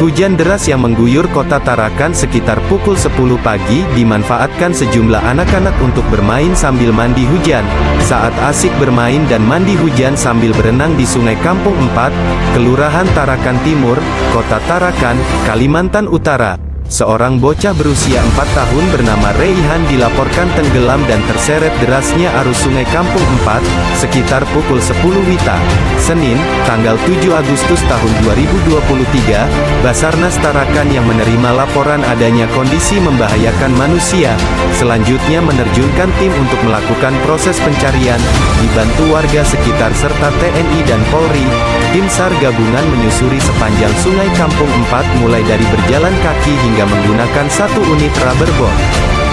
Hujan deras yang mengguyur kota Tarakan sekitar pukul 10 pagi dimanfaatkan sejumlah anak-anak untuk bermain sambil mandi hujan. Saat asik bermain dan mandi hujan sambil berenang di Sungai Kampung 4, Kelurahan Tarakan Timur, Kota Tarakan, Kalimantan Utara, seorang bocah berusia 4 tahun bernama Reihan dilaporkan tenggelam dan terseret derasnya arus Sungai Kampung 4, sekitar pukul 10 WITA, Senin, tanggal 7 Agustus tahun 2023, Basarnas Tarakan yang menerima laporan adanya kondisi membahayakan manusia, selanjutnya menerjunkan tim untuk melakukan proses pencarian, dibantu warga sekitar serta TNI dan Polri. Tim SAR gabungan menyusuri sepanjang Sungai Kampung 4 mulai dari berjalan kaki hingga menggunakan satu unit rubber boat.